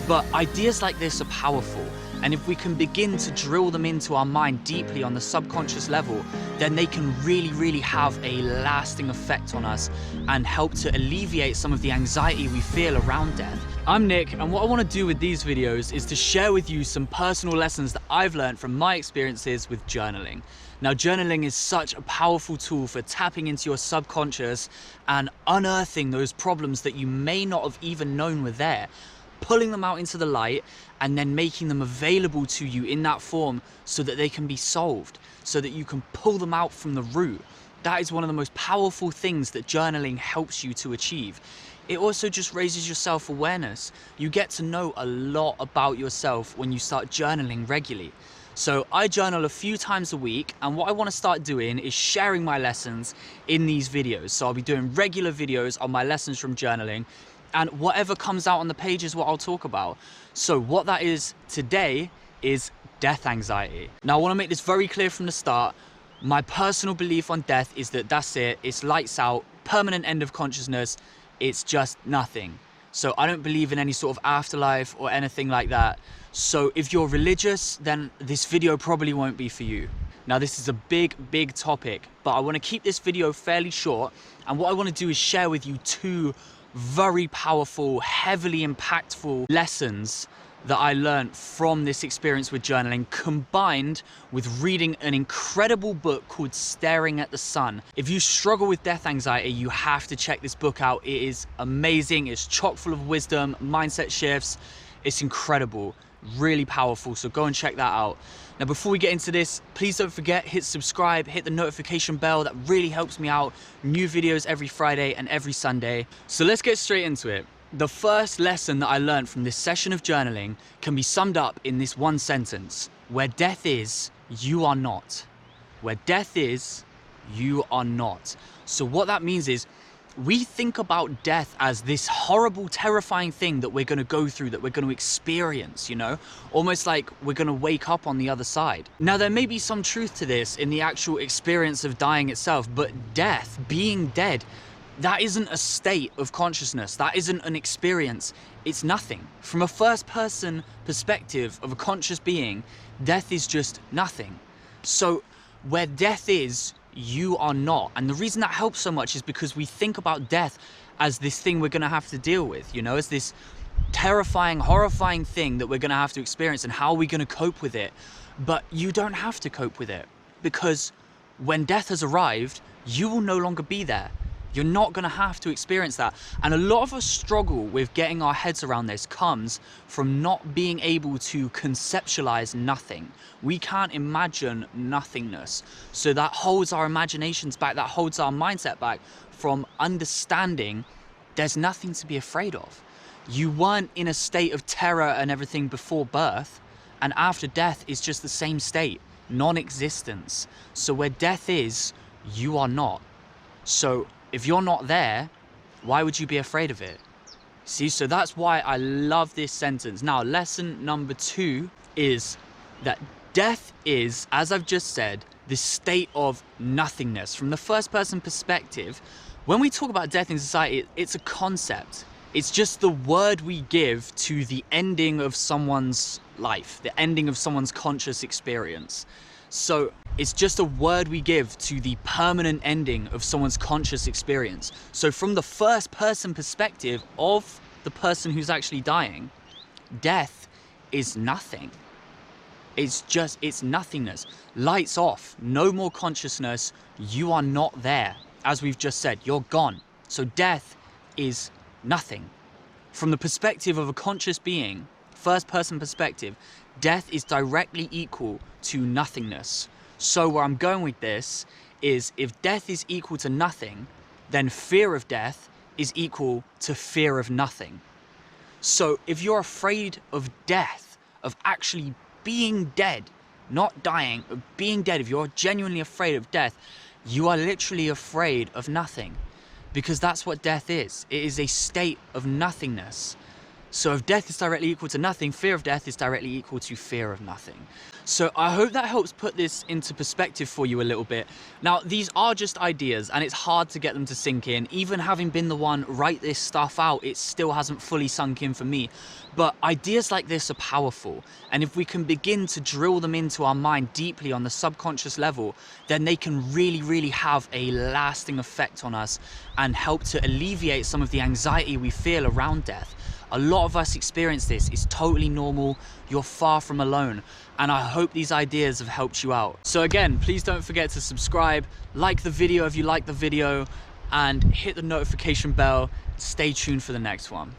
But ideas like this are powerful, and if we can begin to drill them into our mind deeply on the subconscious level, then they can really have a lasting effect on us and help to alleviate some of the anxiety we feel around death. I'm Nick, and what I want to do with these videos is to share with you some personal lessons that I've learned from my experiences with journaling. Now, journaling is such a powerful tool for tapping into your subconscious and unearthing those problems that you may not have even known were there, pulling them out into the light and then making them available to you in that form so that they can be solved, so that you can pull them out from the root. That is one of the most powerful things that journaling helps you to achieve. It also just raises your self-awareness. You get to know a lot about yourself when you start journaling regularly. So I journal a few times a week, and what I want to start doing is sharing my lessons in these videos. So I'll be doing regular videos on my lessons from journaling, and whatever comes out on the page is what I'll talk about. So what that is today is death anxiety. Now I want to make this very clear from the start. My personal belief on death is that that's it. It's lights out, permanent end of consciousness. It's just nothing. So I don't believe in any sort of afterlife or anything like that. So if you're religious, then this video probably won't be for you. Now this is a big topic, but I want to keep this video fairly short. And what I want to do is share with you two very powerful, heavily impactful lessons that I learned from this experience with journaling, combined with reading an incredible book called Staring at the Sun. If you struggle with death anxiety, you have to check this book out. It is amazing. It's chock full of wisdom, mindset shifts. It's incredible, really powerful. So go and check that out. Now, before we get into this, please don't forget, hit subscribe, hit the notification bell. That really helps me out. New videos every Friday and every Sunday. So let's get straight into it. The first lesson that I learned from this session of journaling can be summed up in this one sentence: where death is, you are not. Where death is, you are not. So what that means is, we think about death as this horrible, terrifying thing that we're going to go through, that we're going to experience, you know, almost like we're going to wake up on the other side. Now, there may be some truth to this in the actual experience of dying itself, but death, being dead, that isn't a state of consciousness. That isn't an experience. It's nothing. From a first person perspective of a conscious being, death is just nothing. So where death is, you are not. And the reason that helps so much is because we think about death as this thing we're going to have to deal with, you know, as this terrifying, horrifying thing that we're going to have to experience, and how are we going to cope with it? But you don't have to cope with it, because when death has arrived, you will no longer be there. You're not going to have to experience that. And a lot of us struggle with getting our heads around this comes from not being able to conceptualize nothing. We can't imagine nothingness. So that holds our imaginations back, that holds our mindset back from understanding there's nothing to be afraid of. You weren't in a state of terror and everything before birth, and after death is just the same state, non-existence. So where death is, you are not. So if you're not there, why would you be afraid of it? See, so that's why I love this sentence. Now, lesson number 2 is that death is, as I've just said, this state of nothingness. From the first person perspective, when we talk about death in society, it's a concept. It's just the word we give to the ending of someone's life, the ending of someone's conscious experience. So it's just a word we give to the permanent ending of someone's conscious experience. So from the first person perspective of the person who's actually dying, death is nothing. It's nothingness. Lights off, no more consciousness. You are not there. As we've just said, you're gone. So death is nothing. From the perspective of a conscious being, first person perspective, death is directly equal to nothingness. So where I'm going with this is, if death is equal to nothing, then fear of death is equal to fear of nothing. So if you're afraid of death, of actually being dead, not dying, but being dead, if you're genuinely afraid of death, you are literally afraid of nothing, because that's what death is. It is a state of nothingness. So if death is directly equal to nothing, fear of death is directly equal to fear of nothing. So I hope that helps put this into perspective for you a little bit. Now, these are just ideas and it's hard to get them to sink in. Even having been the one write this stuff out, it still hasn't fully sunk in for me. But ideas like this are powerful. And if we can begin to drill them into our mind deeply on the subconscious level, then they can really, really have a lasting effect on us and help to alleviate some of the anxiety we feel around death. A lot of us experience this. It's totally normal. You're far from alone. And I hope these ideas have helped you out. So again, please don't forget to subscribe, like the video if you like the video, and hit the notification bell. Stay tuned for the next one.